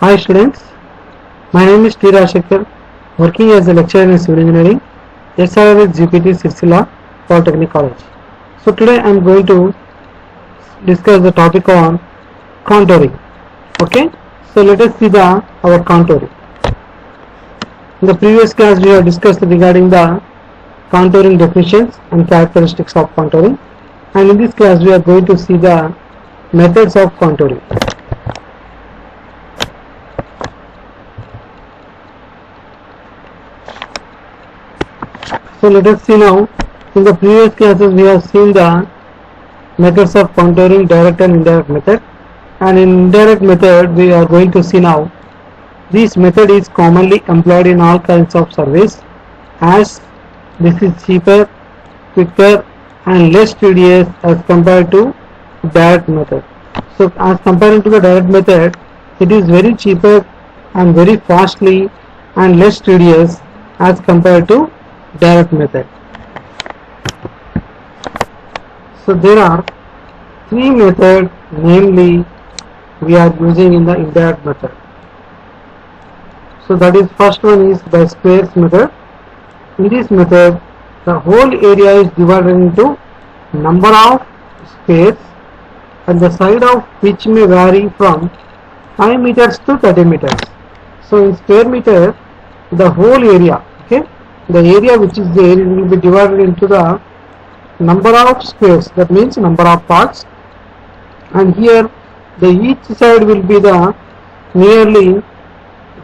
Hi students, my name is T. Rashekar, working as a lecturer in civil engineering, SRS GPT Sirsila Polytechnic College. So today I am going to discuss the topic on contouring. Okay, so let us see our contouring. In the previous class we have discussed regarding the contouring definitions and characteristics of contouring, and in this class we are going to see the methods of contouring. So let us see now. In the previous classes we have seen the methods of contouring, direct and indirect method, and in indirect method we are going to see now. This method is commonly employed in all kinds of surveys as this is cheaper, quicker and less tedious as compared to direct method. So as compared to the direct method, it is very cheaper and very fastly and less tedious as compared to direct method. So there are three methods namely we are using in the indirect method. So that is, first one is by squares method. In this method the whole area is divided into number of squares and the side of which may vary from 5 meters to 30 meters. So in square meter the whole area, okay, the area which is there will be divided into the number of squares, that means number of parts, and here the each side will be the nearly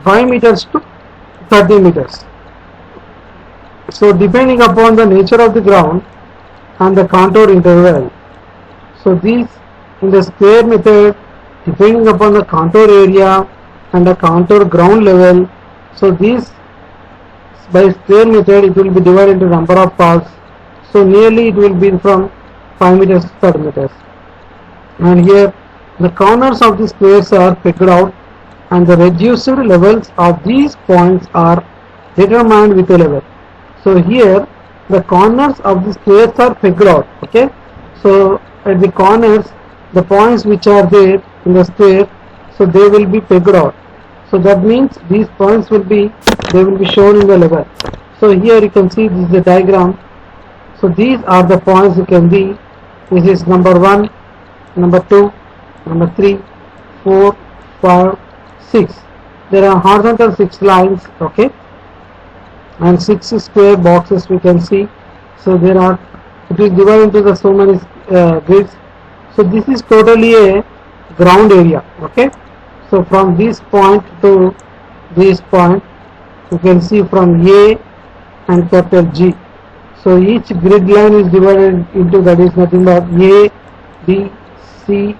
5 meters to 30 meters. So depending upon the nature of the ground and the contour interval, so these in the square method depending upon the contour area and the contour ground level, so these by square method it will be divided into number of parts, so nearly it will be from 5 meters to 30 meters, and here the corners of the squares are pegged out and the reduced levels of these points are determined with a level. So here the corners of the squares are pegged out, okay, so at the corners the points which are there in the square, so they will be pegged out. So that means these points will be shown in the level. So here you can see this is the diagram. So these are the points you can see. This is number 1, number 2, number 3, 4, 5, 6. There are horizontal 6 lines, okay, and 6 square boxes we can see. So there are, it is divided into the so many grids. So this is totally a ground area, okay. So from this point to this point you can see from A and capital G. So each grid line is divided into, that is nothing but A, B, C,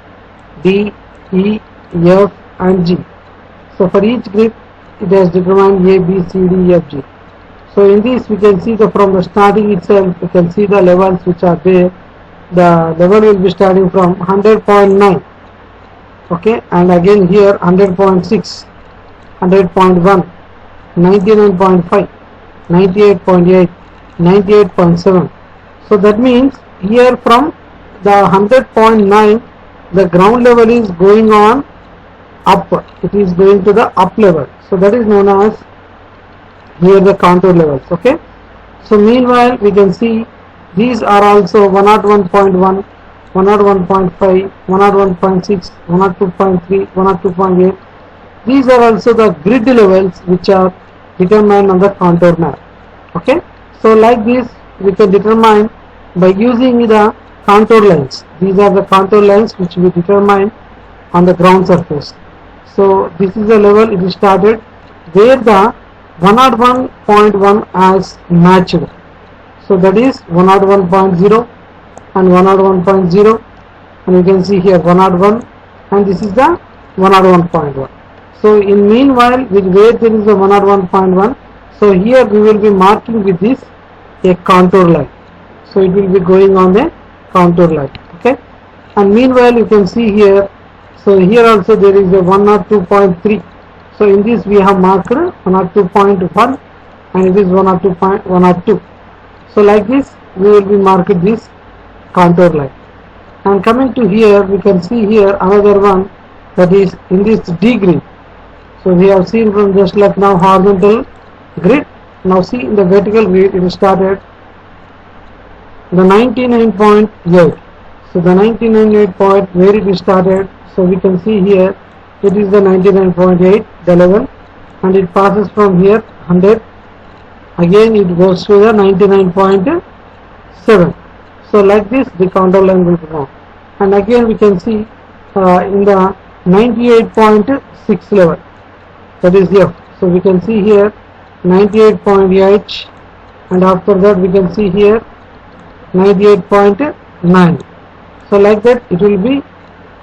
D, E, F and G. So for each grid it has determined A, B, C, D, E, F, G. So in this we can see that from the starting itself you can see the levels which are there. The level will be starting from 100.9, okay, and again here 100.6, 100.1, 99.5, 98.8, 98.7. So that means here from the 100.9 the ground level is going on up, it is going to the up level. So that is known as here the contour levels, okay. So meanwhile we can see these are also 101.1, 101.5, 101.6, 102.3, 102.8. These are also the grid levels which are determined on the contour map, okay. So like this we can determine by using the contour lines. These are the contour lines which we determine on the ground surface. So this is the level it is started where the 101.1 as matched. So that is 101.0 and 101.0, and you can see here 101, and this is the 101.1. So in meanwhile where there is a 101.1, so here we will be marking with this a contour line. So it will be going on the contour line, okay. And meanwhile you can see here, so here also there is a 102.3. So in this we have marked 102.1 and it is 102.102. So like this we will be marking this contour line. And coming to here we can see here another one, that is in this D grid. So we have seen from just like now horizontal grid. Now see in the vertical grid it started the 99.8. So the 99.8 point where it is started. So we can see here it is the 99.8 the level, and it passes from here 100. Again it goes to the 99.7. So like this the counter line will be formed, and again we can see in the 98.6 level, that is F. So we can see here 98.8, and after that we can see here 98.9. So like that it will be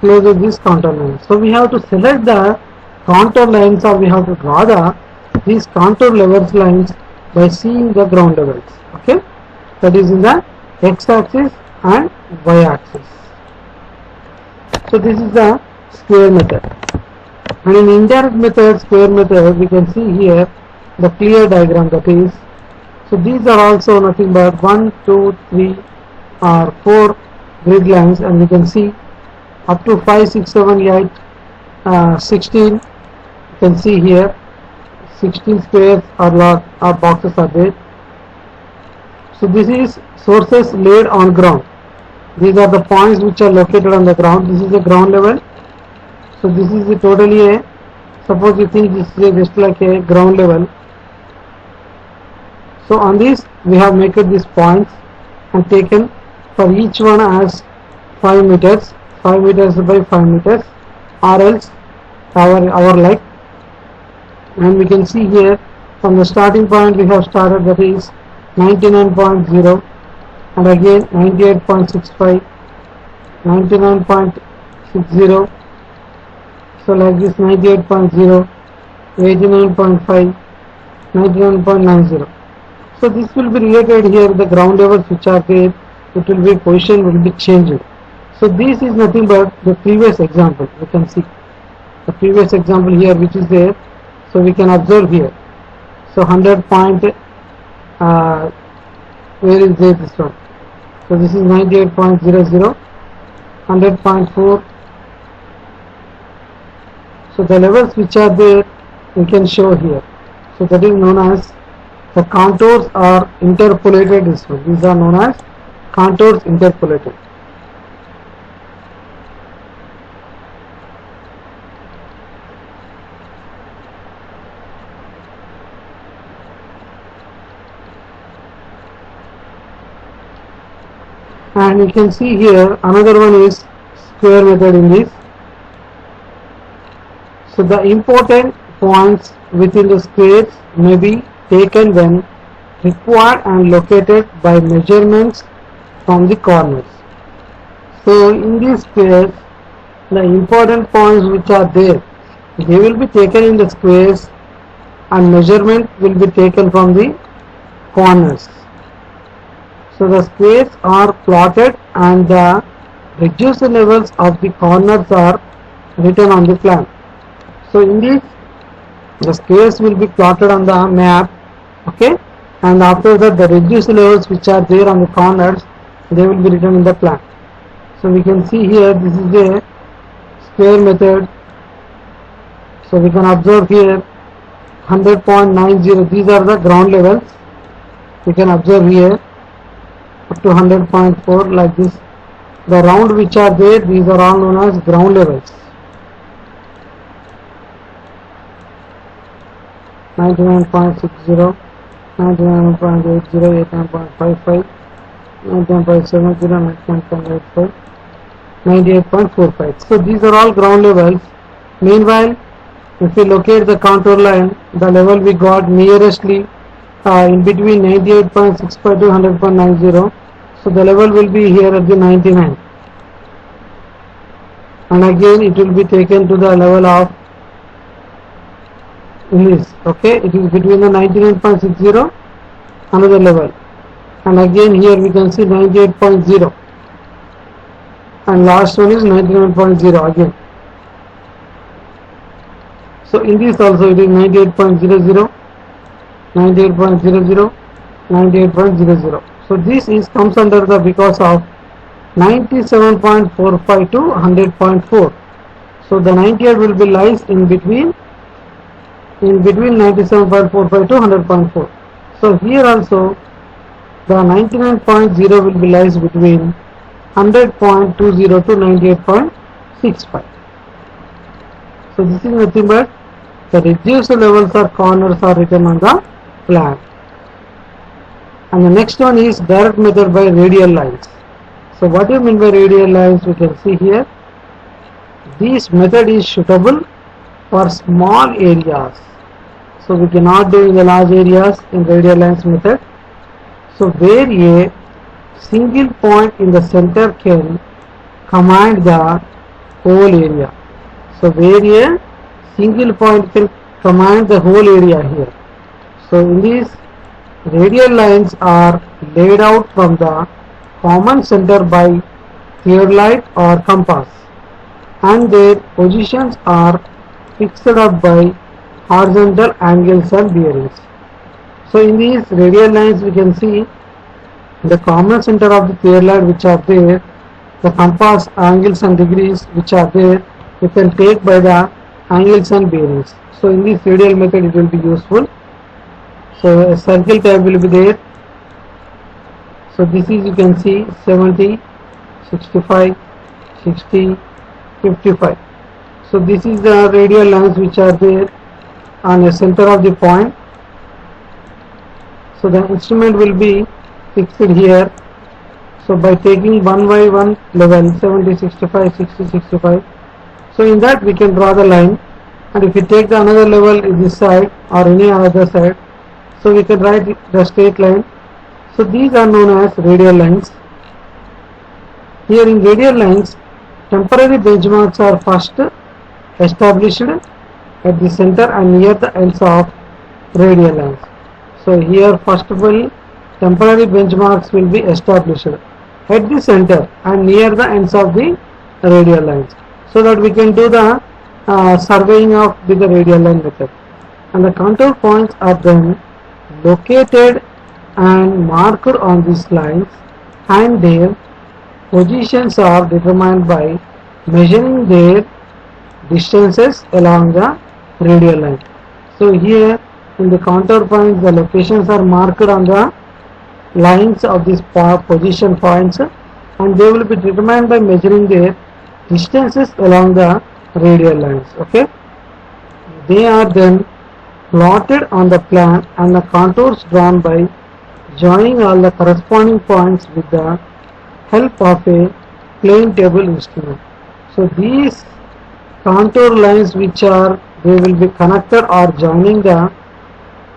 close to this counter line. So we have to select the contour lines, or we have to draw these contour levels lines by seeing the ground levels. Okay, that is in the x-axis and y-axis. So this is the square method, and in indirect method, square method, we can see here the clear diagram, that is. So these are also nothing but 1, 2, 3 or 4 grid lines, and we can see up to 5, 6, 7, 8, 16. You can see here 16 squares or boxes are there. So this is sources laid on ground. These are the points which are located on the ground. This is the ground level. So this is the totally a, suppose you think this is just like a ground level. So on this we have made these points and taken for each one as 5 meters, 5 meters by 5 meters, or else our like. And we can see here from the starting point we have started, that is 99.0, and again 98.65, 99.60. So like this 98.0, 89.5, 99.90. So this will be related here, the ground levels which are there, it will be position will be changed. So this is nothing but the previous example. You can see the previous example here which is there. So we can observe here. So 100 point, where is there this one? So this is 98.00, 100.4. So the levels which are there we can show here. So that is known as the contours are interpolated. This one, these are known as contours interpolated. And you can see here another one is square method in this. So the important points within the squares may be taken when required and located by measurements from the corners. So in these squares, the important points which are there, they will be taken in the squares, and measurement will be taken from the corners. So the squares are plotted and the reduced levels of the corners are written on the plan. So in this, the squares will be plotted on the map, okay, and after that the reduced levels which are there on the corners, they will be written in the plan. So we can see here this is a square method. So we can observe here 100.90, these are the ground levels. We can observe here up to 100.4 like this. The round which are there, these are all known as ground levels. 99.60, 99.80, 89.55, 99.70, 99.85, 98.45. So these are all ground levels. Meanwhile, if we locate the contour line, the level we got nearestly in between 98.65 to 100.90. So the level will be here at the 99, and again it will be taken to the level of this. Okay, it is between the 99.60 another level, and again here we can see 98.0, and last one is 99.0 again. So in this also it is 98.00, 98.00, 98.00. So this is comes under the because of 97.45 to 100.4. So the 98 will be lies in between in between 97.45 to 100.4. So here also the 99.0 will be lies between 100.20 to 98.65. So this is nothing but the reduced levels or corners are written on the plan. And the next one is direct method by radial lines. So what do you mean by radial lines? We can see here. This method is suitable for small areas. So we cannot do in the large areas in radial lines method. So where a single point in the center can command the whole area. So where a single point can command the whole area here. So in these radial lines are laid out from the common center by theodolite or compass, and their positions are fixed up by horizontal angles and bearings. So in these radial lines we can see the common center of the theodolite which are there, the compass angles and degrees which are there, you can take by the angles and bearings. So in this radial method it will be useful. So a circle tab will be there. So this is, you can see, 70, 65, 60, 55. So this is the radial lines which are there on the center of the point. So the instrument will be fixed here. So by taking one by one level, 70, 65, 60, 65. So in that we can draw the line, and if we take the another level in this side or any other side, so we can write the straight line. So these are known as radial lines. Here in radial lines, temporary benchmarks are first established at the center and near the ends of radial lines. So here first of all temporary benchmarks will be established at the center and near the ends of the radial lines, so that we can do the surveying of with the radial line method. And the contour points are then located and marked on these lines, and their positions are determined by measuring their distances along the radial line. So here in the contour points the locations are marked on the lines of these position points, and they will be determined by measuring their distances along the radial lines. Okay, they are then plotted on the plan and the contours drawn by joining all the corresponding points with the help of a plane table instrument. So these contour lines which are, they will be connected or joining the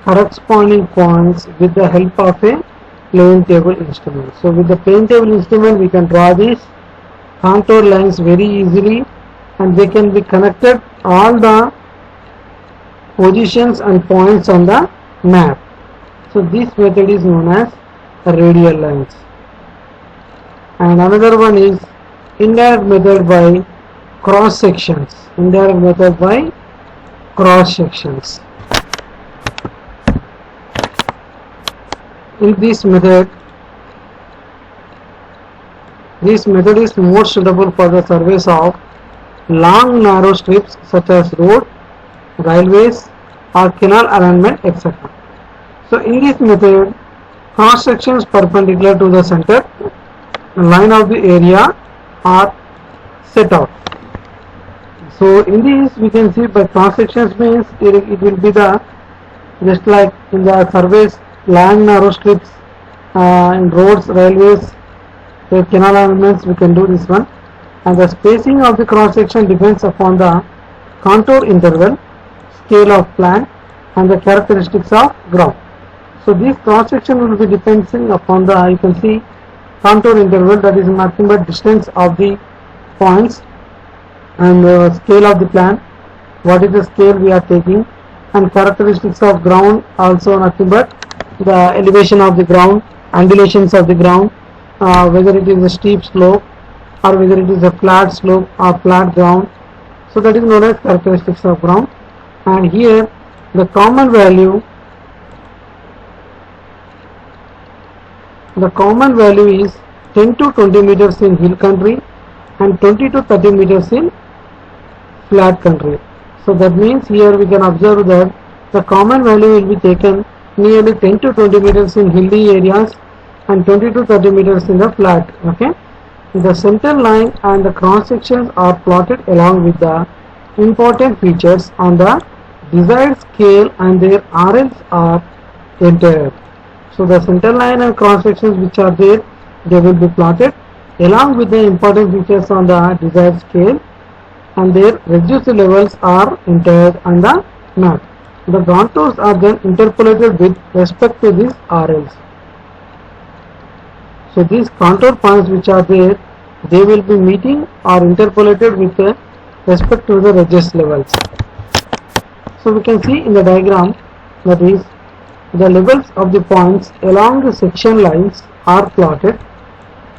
corresponding points with the help of a plane table instrument. So with the plane table instrument we can draw these contour lines very easily, and they can be connected all the positions and points on the map. So this method is known as radial lines. And another one is indirect method by cross sections. Indirect method by cross sections. In this method is more suitable for the surveys of long narrow strips such as road, railways or canal alignment, etc. So in this method, cross sections perpendicular to the center line of the area are set out. So in this we can see by cross sections means it will be the, just like in the surveys, long narrow strips in roads, railways, canal alignments, we can do this one. And the spacing of the cross section depends upon the contour interval, scale of plan and the characteristics of ground. So this cross section will be depending upon the, you can see, contour interval, that is nothing but distance of the points, and scale of the plan, what is the scale we are taking, and characteristics of ground, also nothing but the elevation of the ground, undulations of the ground, whether it is a steep slope or whether it is a flat slope or flat ground. So that is known as characteristics of ground. And here the common value is 10 to 20 meters in hill country and 20 to 30 meters in flat country. So that means here we can observe that the common value will be taken nearly 10 to 20 meters in hilly areas and 20 to 30 meters in the flat. Okay, the center line and the cross sections are plotted along with the important features on the desired scale and their RLs are entered. So the center line and cross sections which are there, they will be plotted along with the important features on the desired scale and their reduced levels are entered on the map. The contours are then interpolated with respect to these RLs. So these contour points which are there, they will be meeting or interpolated with respect to the reduced levels. So we can see in the diagram, that is, the levels of the points along the section lines are plotted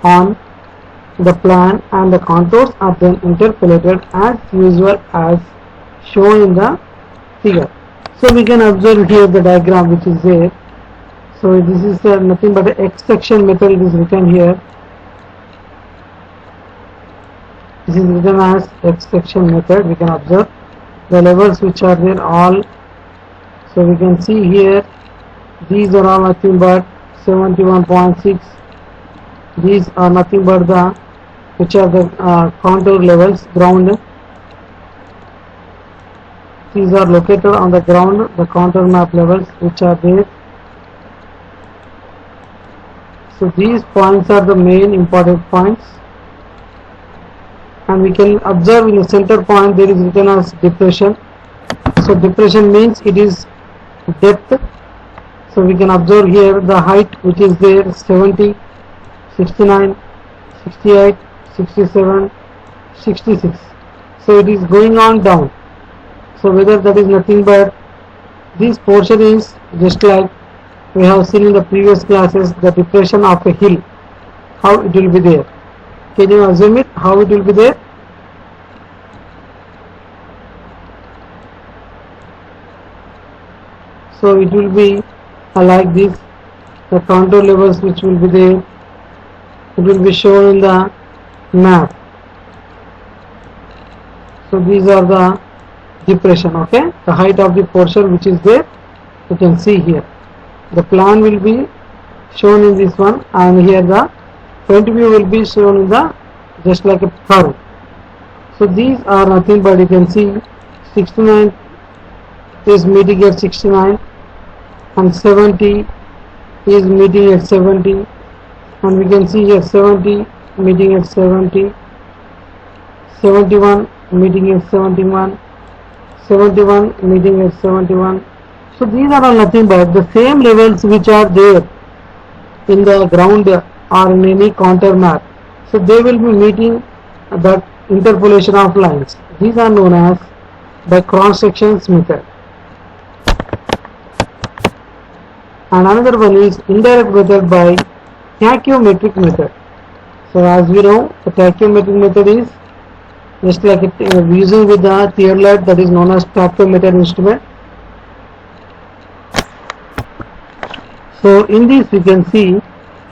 on the plan and the contours are then interpolated as usual as shown in the figure. So we can observe here the diagram which is there. So this is nothing but a X section method is written here. This is written as X section method. We can observe the levels which are there all. So we can see here these are all nothing but 71.6. These are nothing but the which are the contour levels, ground. These are located on the ground, the contour map levels which are there. So these points are the main important points, and we can observe in the center point there is written as depression. So depression means it is depth. So we can observe here the height which is there 70, 69, 68, 67, 66. So it is going on down. So whether that is nothing but this portion is just like we have seen in the previous classes, the depression of a hill, how it will be there. Can you assume it, how it will be there? So it will be like this, the contour levels which will be there, it will be shown in the map. So these are the depression, okay, the height of the portion which is there, you can see here. The plan will be shown in this one, and here the front view will be shown in the just like a curve. So these are nothing but you can see 69 is meeting at 69 and 70 is meeting at 70, and we can see here 70 meeting at 70, 71 meeting at 71, 71 meeting at 71. So these are all nothing but the same levels which are there in the ground or in any contour map. So they will be meeting that interpolation of lines. These are known as the cross sections method. And another one is indirect method by tachyometric method. So as we know, the tachyometric method is just like using with the theodolite, that is known as tachyometer instrument. So in this we can see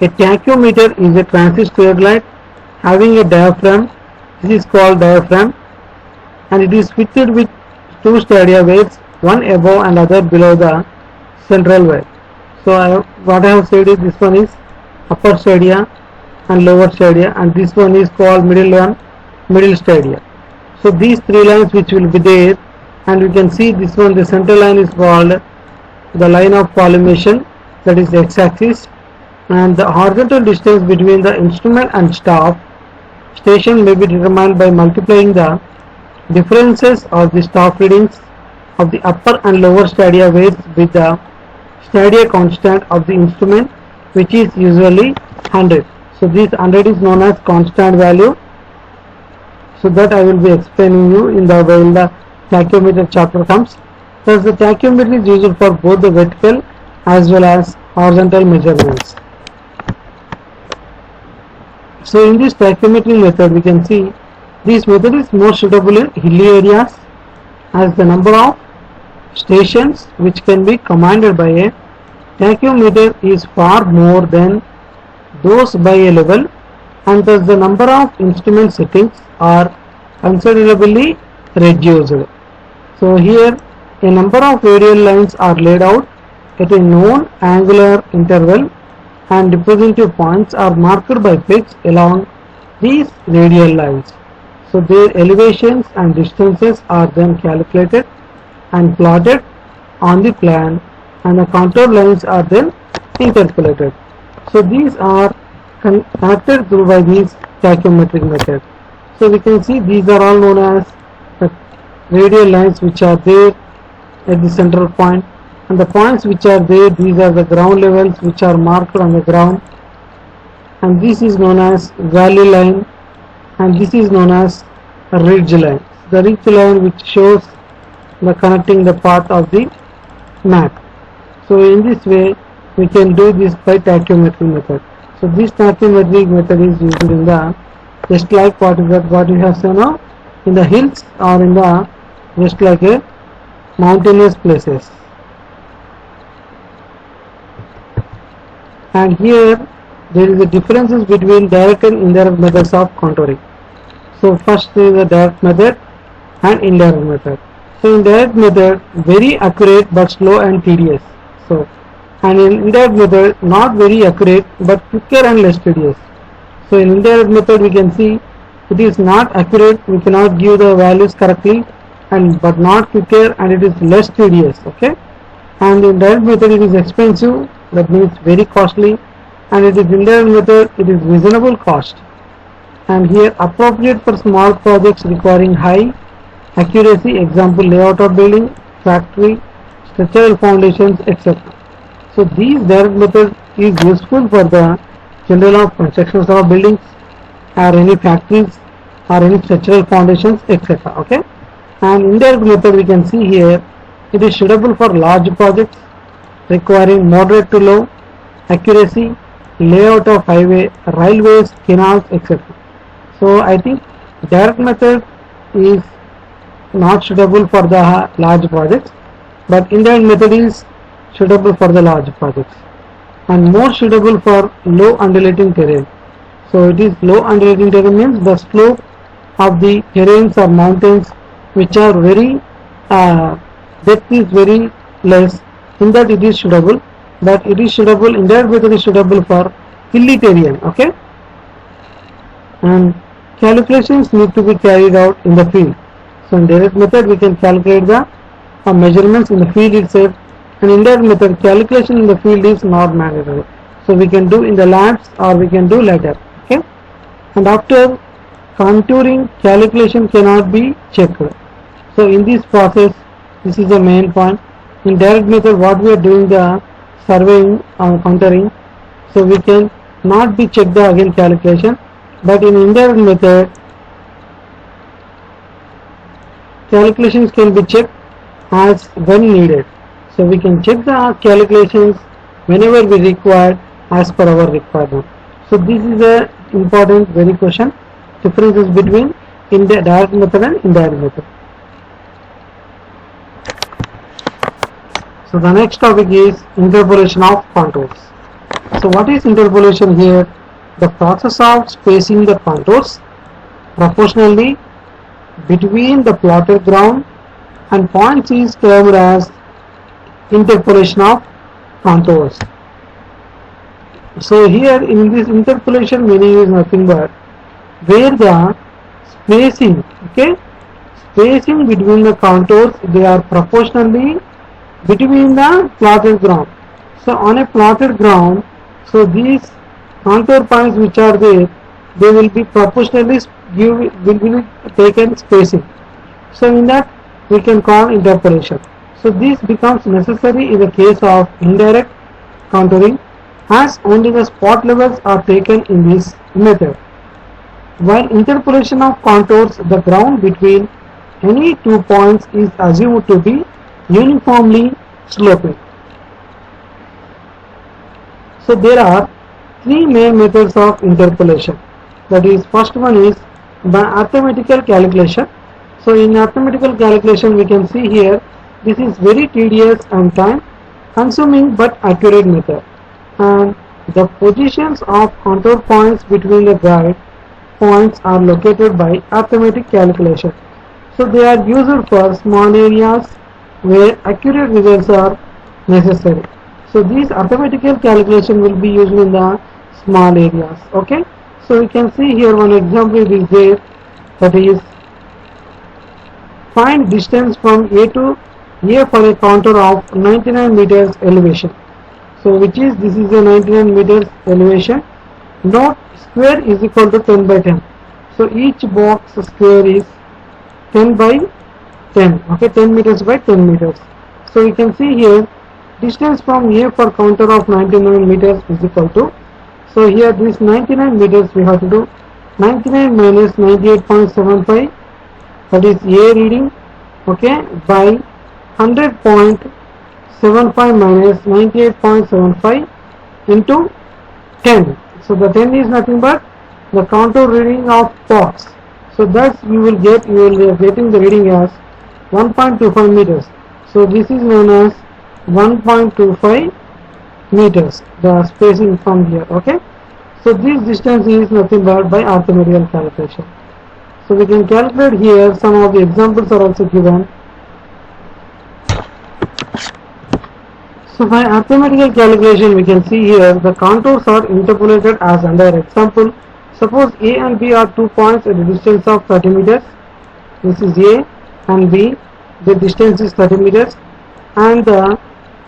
a tachyometer is a transist theodolite having a diaphragm. This is called diaphragm, and it is fitted with two stadia weights, one above and other below the central weight. So what I have said is this one is upper stadia and lower stadia, and this one is called middle stadia. So these three lines which will be there, and you can see this one, the center line is called the line of collimation, that is the x-axis, and the horizontal distance between the instrument and staff station may be determined by multiplying the differences of the staff readings of the upper and lower stadia weights with the stadia constant of the instrument, which is usually 100. So this 100 is known as constant value. So that I will be explaining you in the when the tachyometer chapter comes. Thus the tachyometer is used for both the vertical as well as horizontal measurements. So in this tachyometry method we can see this method is more suitable in hilly areas, as the number of stations which can be commanded by a tachyometer is far more than those by a level, and thus the number of instrument settings are considerably reduced. So here a number of radial lines are laid out at a known angular interval and representative points are marked by pegs along these radial lines. So their elevations and distances are then calculated and plotted on the plan, and the contour lines are then interpolated. So these are connected through by these tachymetric method. So we can see these are all known as the radial lines which are there at the central point, and the points which are there, these are the ground levels which are marked on the ground, and this is known as valley line, and this is known as a ridge line. The ridge line which shows the connecting the path of the map. So in this way we can do this by tachymetric method. So this tachymetric method is used in the, just like what we have seen now, in the hills or in the just like a mountainous places. And here there is a differences between direct and indirect methods of contouring. So first is the direct method and indirect method. So in direct method very accurate but slow and tedious. So and in indirect method not very accurate but quicker and less tedious. So in indirect method we can see it is not accurate, we cannot give the values correctly, and but not quicker, and it is less tedious. Okay, and in direct method it is expensive, that means very costly, and it is indirect method it is reasonable cost, and here appropriate for small projects requiring high accuracy, example layout of building, factory, structural foundations, etc. So these direct method is useful for the general of constructions of buildings or any factories or any structural foundations, etc. Okay, and indirect method we can see here it is suitable for large projects requiring moderate to low accuracy, layout of highway, railways, canals, etc. So I think direct method is not suitable for the large projects, but indirect method is suitable for the large projects and more suitable for low undulating terrain. So it is low undulating terrain means the slope of the terrains or mountains which are very depth is very less, in that it is suitable, but it is suitable, indirect method is suitable for hilly terrain. Okay, and calculations need to be carried out in the field. So in direct method we can calculate the measurements in the field itself, and indirect method calculation in the field is not mandatory. So we can do in the labs or we can do later. Okay, and after contouring calculation cannot be checked. So in this process this is the main point. In direct method what we are doing the surveying or contouring, so we can not be checked the again calculation, but in indirect method calculations can be checked as when needed. So we can check the calculations whenever we require as per our requirement. So this is a important very question, differences between direct method and indirect method. So the next topic is interpolation of contours. So what is interpolation here? The process of spacing the contours proportionally between the plotted ground and points is termed as interpolation of contours. So here in this interpolation meaning is nothing but where the spacing, okay, spacing between the contours they are proportionally between the plotted ground. So on a plotted ground, so these contour points which are there, they will be proportionally will be taken spacing. So in that we can call interpolation. So this becomes necessary in the case of indirect contouring, as only the spot levels are taken in this method. While interpolation of contours, the ground between any 2 points is assumed to be uniformly sloping. So there are 3 main methods of interpolation. That is, first one is by arithmetical calculation. So in arithmetical calculation we can see here this is very tedious and time consuming but accurate method, and the positions of contour points between the guide points are located by arithmetic calculation. So they are used for small areas where accurate results are necessary. So these arithmetical calculation will be used in the small areas. Okay, so we can see here one example is there, that is find distance from A to A for a counter of 99 meters elevation. So which is, this is a 99 meters elevation. Note square is equal to 10 by 10. So each box square is 10 by 10. Okay, 10 meters by 10 meters. So we can see here distance from A for counter of 99 meters is equal to, so here this 99 meters we have to do 99 minus 98.75, that is A reading, okay, by 100.75 minus 98.75 into 10. So the 10 is nothing but the contour reading of box. So thus you will be getting the reading as 1.25 meters. So this is known as 1.25 meters, the spacing from here. Okay, so this distance is nothing but by arithmetical calculation. So we can calculate here. Some of the examples are also given. So by arithmetical calculation we can see here the contours are interpolated as under example. Suppose A and B are 2 points at a distance of 30 meters. This is A and B, the distance is 30 meters, and the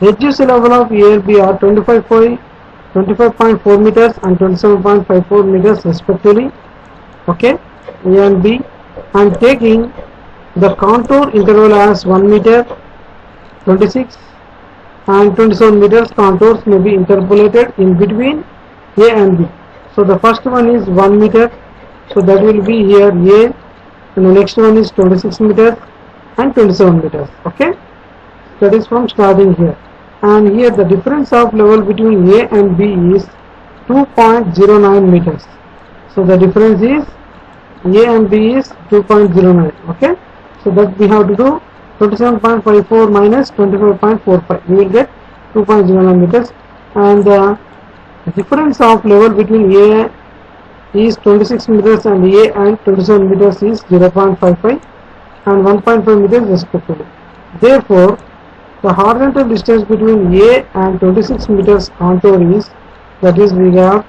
edges level of A and B are 25.4 meters and 27.54 meters respectively. Okay, A and B, and taking the contour interval as 1 meter, 26 and 27 meters contours may be interpolated in between A and B. So the first one is 1 meter, so that will be here A, and the next one is 26 meters and 27 meters. Okay, that is from starting here, and here the difference of level between A and B is 2.09 meters. So the difference is A and B is 2.09. okay, so that we have to do 27.54 minus 25.45, we will get 2.09 meters, and the difference of level between A is 26 meters and A and 27 meters is 0.55 and 1.5 meters respectively. Therefore, the horizontal distance between A and 26 meters contour is, that is we have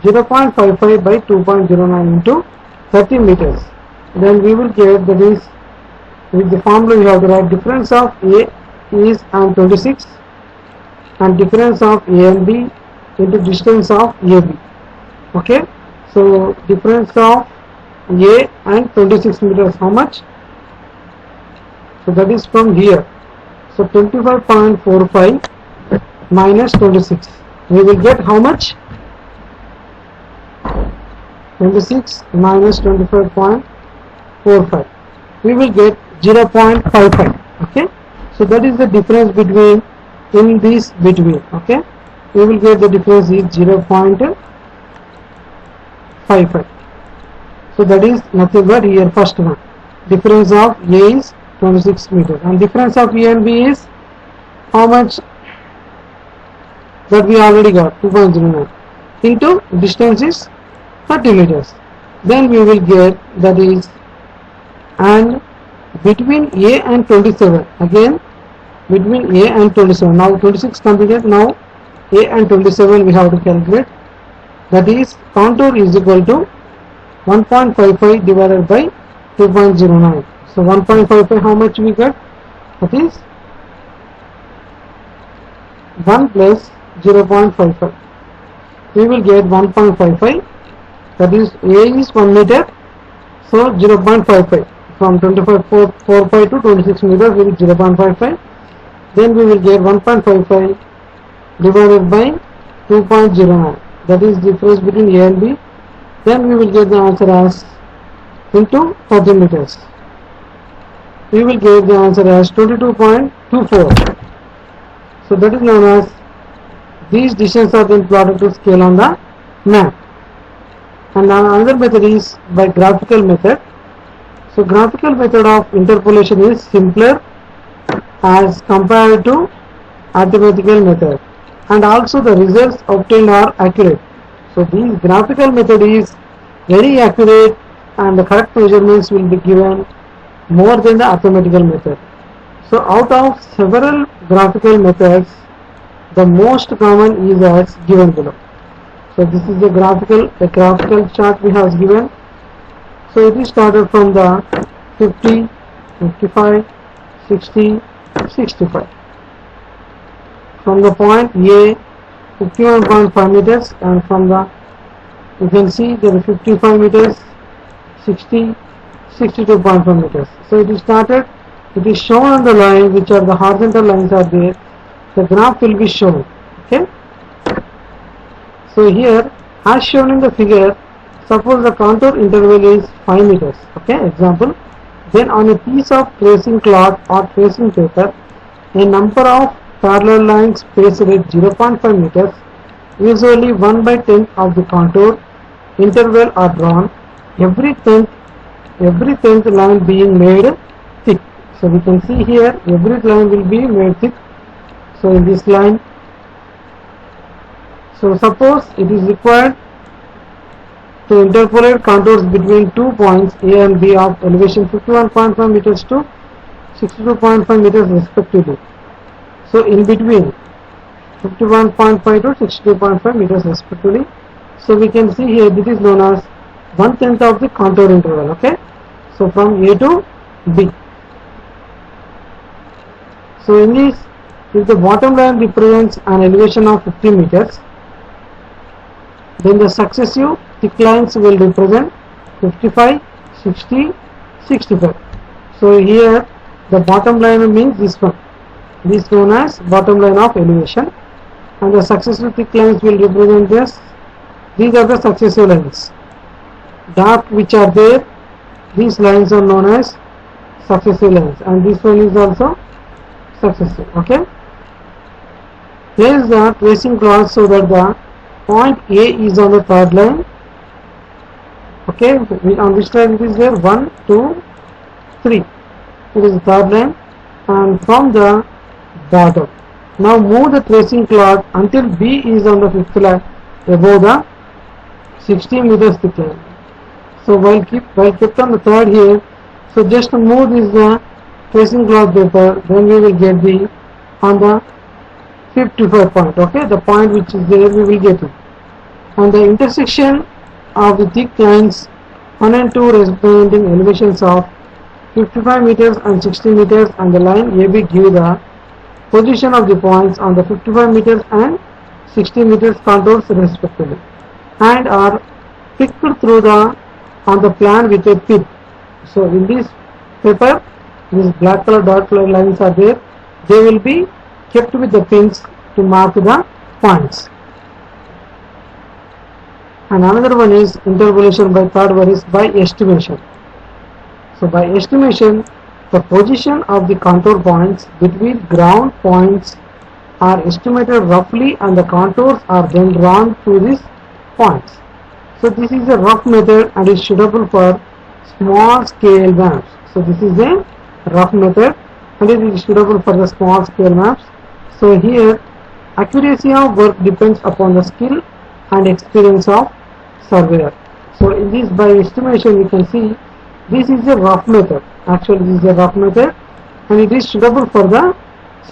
0.55 by 2.09 into 30 meters. Then we will get, that is with the formula we have to write difference of A is and 26 and difference of A and B into distance of AB. Okay, so difference of A and 26 meters, how much? So that is from here. So 25.45 minus 26, we will get how much? 26 minus 25.45, we will get 0.55. okay, so that is the difference between in this between. Okay, we will get the difference is 0.55. so that is nothing but here first one, difference of A is 26 meters and difference of A and B is how much? That we already got 2.09 into distance is 30 meters. Then we will get, that is, and between A and 27, again between A and 27, now 26 completed, now A and 27 we have to calculate, that is contour is equal to 1.55 divided by 2.09. So 1.55, how much we got? That is 1 plus 0.55, we will get 1.55, that is A is 1 meter, so 0.55 from 25.45 to 26 meters we will 0.55, then we will get 1.55 divided by 2.09, that is difference between A and B. Then we will get the answer as into 30 meters, we will get the answer as 22.24. so that is known as, these distances are then plotted to scale on the map. And another method is by graphical method. So graphical method of interpolation is simpler as compared to arithmetical method, and also the results obtained are accurate. So this graphical method is very accurate and the correct measurements will be given more than the arithmetical method. So out of several graphical methods, the most common is as given below. So this is a graphical chart we have given. So it is started from the 50, 55, 60, 65. From the point A, 51.5 meters, and from the, you can see there are 55 meters, 60, 62.5 meters. So it is started, it is shown on the line, which are the horizontal lines are there. The graph will be shown. Okay. So here, as shown in the figure, suppose the contour interval is 5 meters. Okay. Example. Then on a piece of tracing cloth or tracing paper, a number of parallel lines spaced at 0.5 meters, usually 1/10 of the contour interval are drawn. Every tenth line being made thick. So we can see here every line will be made thick. So in this line, so suppose it is required to interpolate contours between 2 points A and B of elevation 51.5 meters to 62.5 meters respectively. So in between 51.5 to 62.5 meters respectively. So we can see here this is known as 1/10 of the contour interval. Okay. So from A to B. So in this, if the bottom line represents an elevation of 50 meters, then the successive thick lines will represent 55, 60, 65. So here the bottom line means this one. This is known as bottom line of elevation, and the successive thick lines will represent this. These are the successive lines. Dark which are there, these lines are known as successive lines, and this one is also successive. Okay. Place the tracing cloth so that the point A is on the third line. Okay, on this line it is there 1, 2, 3. It is the third line, and from the bottom. Now move the tracing cloth until B is on the fifth line above the 60 meters thick line. So while kept on the third here, so just move this tracing cloth paper, then we will get the on the 55 point. Okay, the point which is there we will get it. And the intersection of the thick lines 1 and 2 representing elevations of 55 meters and 60 meters, and the line AB give the position of the points on the 55 meters and 60 meters contours respectively, and are picked through the on the plan with a pin. So in this paper, these black color dot lines are there. They will be kept with the pins to mark the points. And another one is interpolation by third one is by estimation. So by estimation, the position of the contour points between ground points are estimated roughly, and the contours are then drawn to these points. So this is a rough method and is suitable for small scale maps. So this is a rough method and it is suitable for the small scale maps. So here accuracy of work depends upon the skill and experience of surveyor. So in this by estimation you can see this is a rough method. Actually this is a rough method and it is suitable for the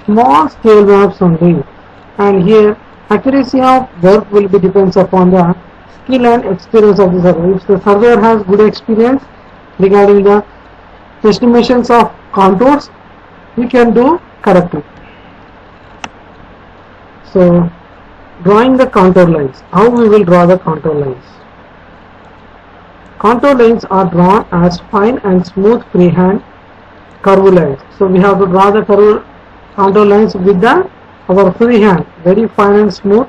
small scale maps only. And here accuracy of work will be depends upon the skill and experience of the surveyor. If the surveyor has good experience regarding the estimations of contours, we can do correctly. So drawing the contour lines. How we will draw the contour lines? Contour lines are drawn as fine and smooth freehand curve lines. So we have to draw the contour lines with our freehand, very fine and smooth.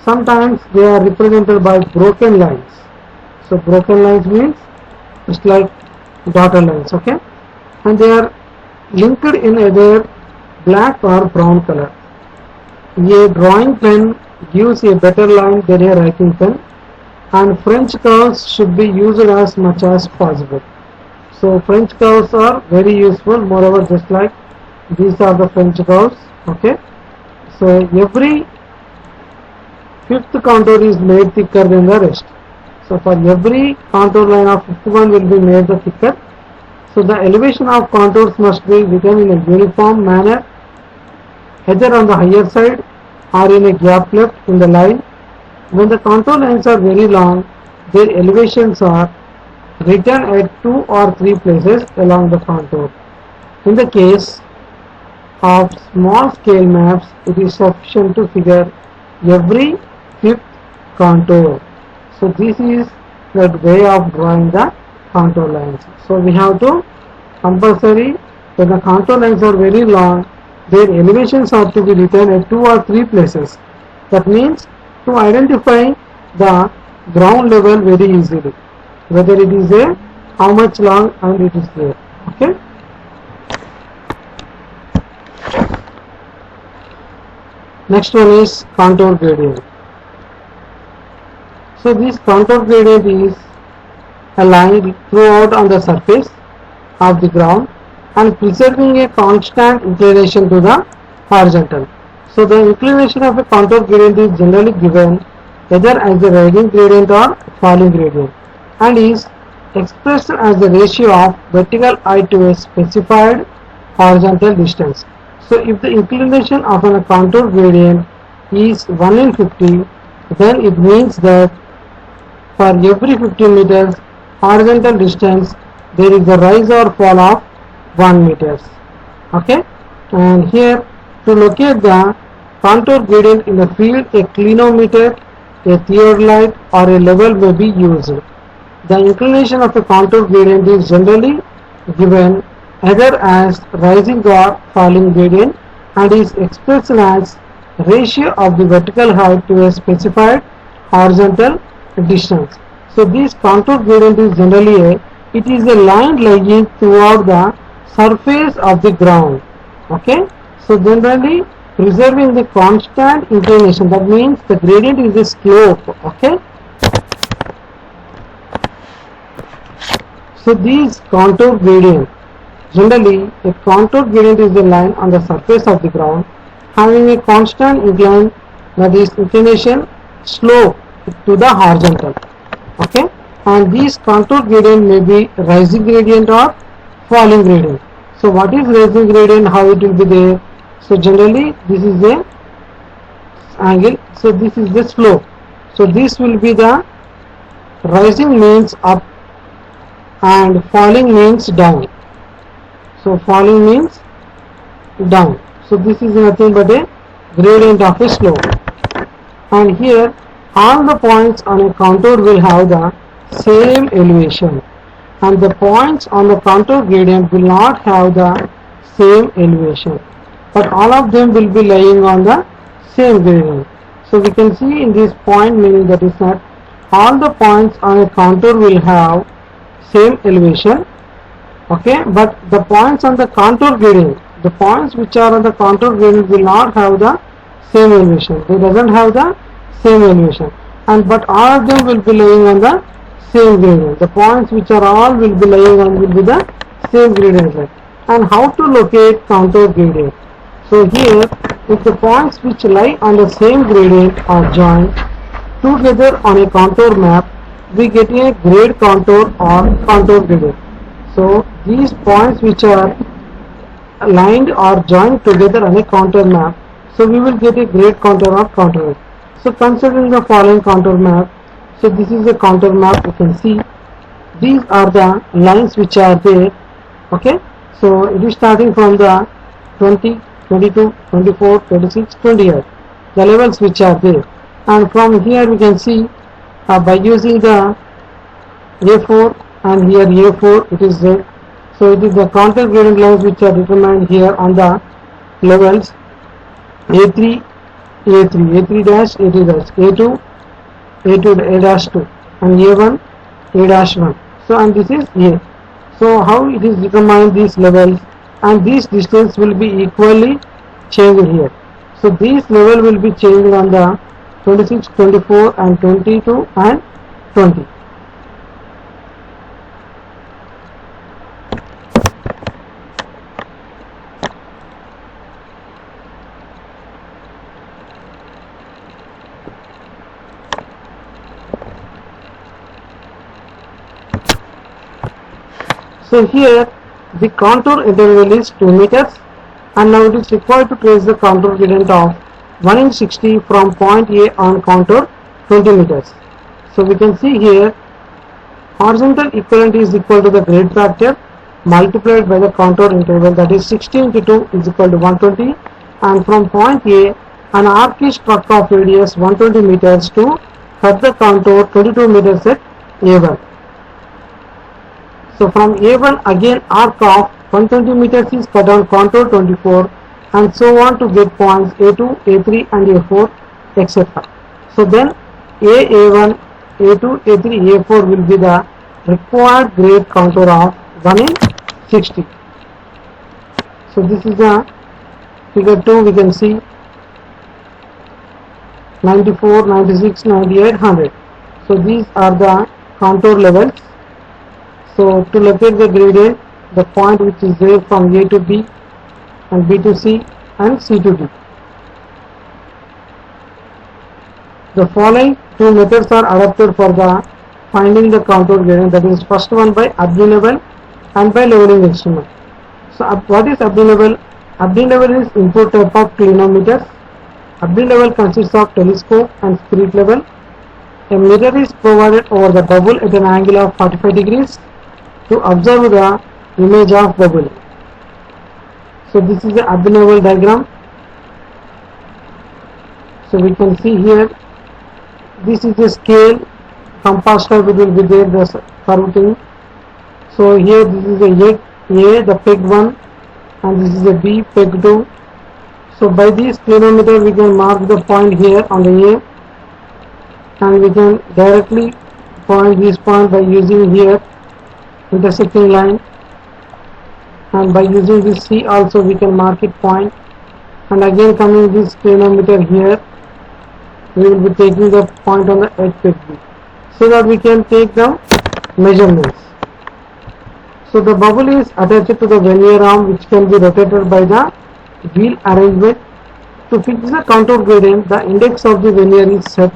Sometimes they are represented by broken lines. So broken lines means it's like dotted lines, okay, and they are linked in either black or brown color. A drawing pen gives a better line than a writing pen, and French curves should be used as much as possible. So French curves are very useful. Moreover, just like these are the French curves, okay. So every fifth contour is made thicker than the rest. So for every contour line of 51 will be made the thicker. So the elevation of contours must be written in a uniform manner, either on the higher side or in a gap left in the line. When the contour lines are very long, their elevations are written at 2 or 3 places along the contour. In the case of small scale maps, it is sufficient to figure every fifth contour. So this is the way of drawing the contour lines. So we have to compulsory, when the contour lines are very long, their elevations are to be written at 2 or 3 places. That means to identify the ground level very easily, whether it is a how much long and it is there. Okay. Next one is contour gradient. So this contour gradient is a line throughout on the surface of the ground and preserving a constant inclination to the horizontal. So the inclination of a contour gradient is generally given either as a rising gradient or falling gradient and is expressed as the ratio of vertical height to a specified horizontal distance. So if the inclination of a contour gradient is 1 in 50, then it means that for every 50 meters horizontal distance there is a rise or fall of 1 meters. Okay, and here to locate the contour gradient in the field, a clinometer, a theodolite or a level may be used. The inclination of a contour gradient is generally given either as rising or falling gradient and is expressed as ratio of the vertical height to a specified horizontal distance. So this contour gradient is generally it is a line lying throughout the surface of the ground. Okay, so generally preserving the constant inclination, that means the gradient is a slope. Okay, so these contour gradient, generally a contour gradient is a line on the surface of the ground having a constant incline, that is inclination slope to the horizontal. Okay, and these contour gradient may be rising gradient or falling gradient. So what is rising gradient, how it will be there? So generally this is a angle, so this is the slope, so this will be the rising means up and falling means down. So falling means down, so this is nothing but a gradient of a slope. And here all the points on a contour will have the same elevation and the points on the contour gradient will not have the same elevation, but all of them will be lying on the same gradient. So we can see in this point, meaning that is that all the points on a contour will have same elevation. Okay, but the points on the contour gradient, the points which are on the contour gradient will not have the same elevation. They doesn't have the same elevation, and but all of them will be lying on the same gradient. The points which are all will be lying on will be the same gradient line. And how to locate contour gradient? So here, if the points which lie on the same gradient are joined together on a contour map, we get a grade contour or contour gradient. So these points which are aligned or joined together on a contour map, so we will get a grade contour or contour. So considering the following contour map, so this is a contour map, you can see these are the lines which are there. Okay, so it is starting from the 20, 22, 24, 26, 28, the levels which are there, and from here we can see by using the A4 and here A4 it is there. So it is the contour gradient lines which are determined here on the levels A3, A3, A3 dash, A3 dash, A2, A2, A dash 2, and A1, A dash 1. So and this is A. So how it is determined these levels, and these distance will be equally changed here. So this level will be changed on the 26, 24 and 22 and 20. So here The contour interval is 2 meters, and now it is required to trace the contour gradient of 1 in 60 from point A on contour 20 meters. So we can see here horizontal equivalent is equal to the grade factor multiplied by the contour interval, that is 60 into 2 is equal to 120, and from point A an arc is struck of radius 120 meters to cut the contour 22 meters at A1. So from A1 again arc of 120 meters is cut on contour 24, and so on to get points A2, A3 and A4 etc. So then A1, A2, A3, A4 will be the required grade contour of 1 in 60. So this is the figure 2. We can see 94, 96, 98, 100. So these are the contour levels. So to locate the gradient, the point which is there from A to B and B to C and C to D. The following two methods are adopted for the finding the contour gradient, that is first one by Abney level and by leveling instrument. So what is Abney level? Abney level is input type of clinometers. Abney level consists of telescope and spirit level. A mirror is provided over the bubble at an angle of 45 degrees to observe the image of bubble. So this is the Abney level diagram. So we can see here, this is the scale, compass type will be there, the curve thing. So here this is a, the peg 1, and this is a B, peg 2. So by this clinometer we can mark the point here on the A, and we can directly point this point by using here intersecting line, and by using this C also we can mark it point, and again coming this clinometer here we will be taking the point on the edge peg B, so that we can take the measurements. So the bubble is attached to the vernier arm, which can be rotated by the wheel arrangement. To fix the contour gradient, the index of the vernier is set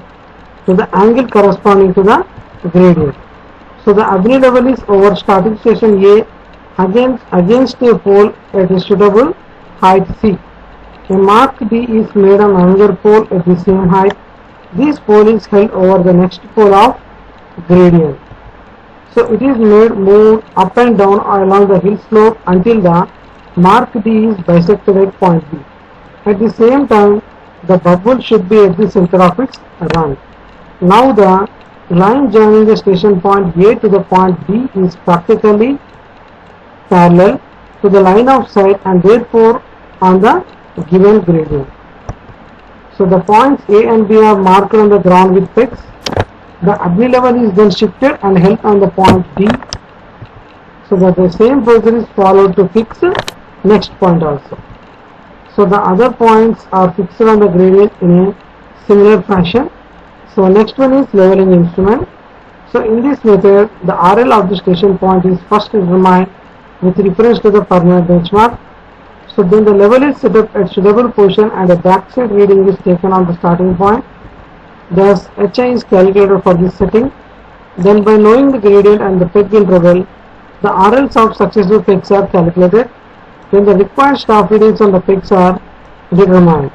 to the angle corresponding to the gradient. So the Abney level is over starting station A against a pole at a suitable height C. A mark D is made on another pole at the same height. This pole is held over the next pole of gradient. So it is moved up and down along the hill slope until the mark D is bisected at point B. At the same time, the bubble should be at the center of its run. Now the line joining the station point A to the point B is practically parallel to the line of sight and therefore on the given gradient. So the points A and B are marked on the ground with pegs. The Abney level is then shifted and held on the point D, so that the same procedure is followed to fix next point also. So the other points are fixed on the gradient in a similar fashion. So next one is leveling instrument. So in this method, the RL of the station point is first determined with reference to the permanent benchmark. So then the level is set up at suitable position and a backside reading is taken on the starting point. Thus HI is calculated for this setting. Then by knowing the gradient and the peg interval, the RLs of successive pegs are calculated. Then the required staff readings on the pegs are determined.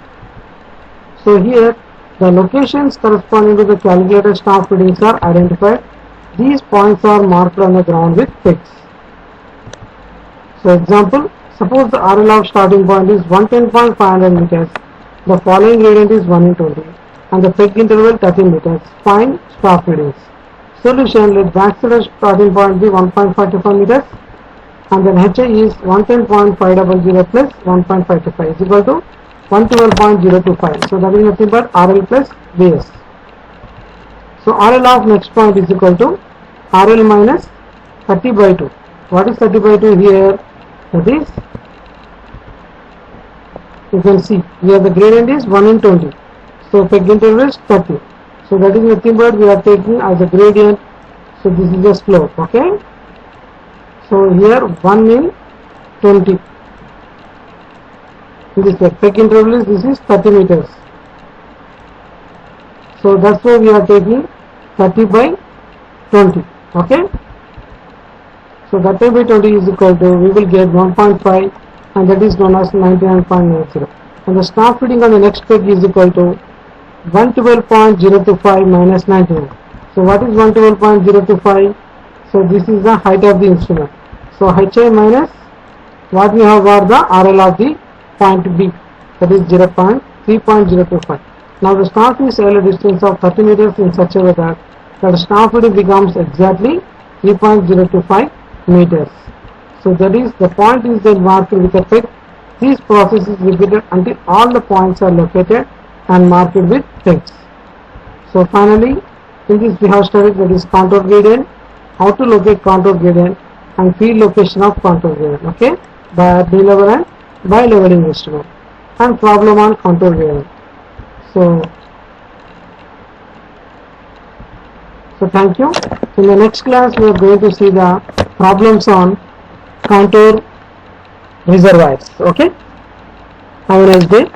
So here the locations corresponding to the calculated staff readings are identified. These points are marked on the ground with pegs. So example, suppose the RL of starting point is 110.500 meters. The following gradient is 1 in 20 and the peg interval 30 meters. Find staff readings. Solution: let backside starting point be 1.55 meters and then HI is 110.500 plus 1.55 is equal to 112.025. So that is nothing but RL plus BS. So RL of next point is equal to RL minus 30 by 2. What is 30 by 2 here? That is, you can see here the gradient is 1 in 20. So peg interval is 30. So that is nothing but we are taking as a gradient. So this is the slope. Okay. So here 1 in 20. This peg interval is, this is 30 meters. So that's why we are taking 30 by 20. Okay. So 30 by 20 is equal to, we will get 1.5, and that is known as 99.90. And the staff reading on the next page is equal to 112.025 minus 99. So what is 112.025? So this is the height of the instrument. So HI minus what we have are the RL of the point B, that is 3.025. Now the staff is a distance of 30 meters in such a way that the staff reading becomes exactly 3.025 meters. So that is, the point is then marked with a tick. This process is repeated until all the points are located and marked with ticks. So finally, in this we have studied that is contour gradient, how to locate contour gradient, and field location of contour gradient, okay, by B-level and by leveling instrument, and problem on contour gradient. So thank you. In the next class we are going to see the problems on contour reservoirs. Okay, have a nice day.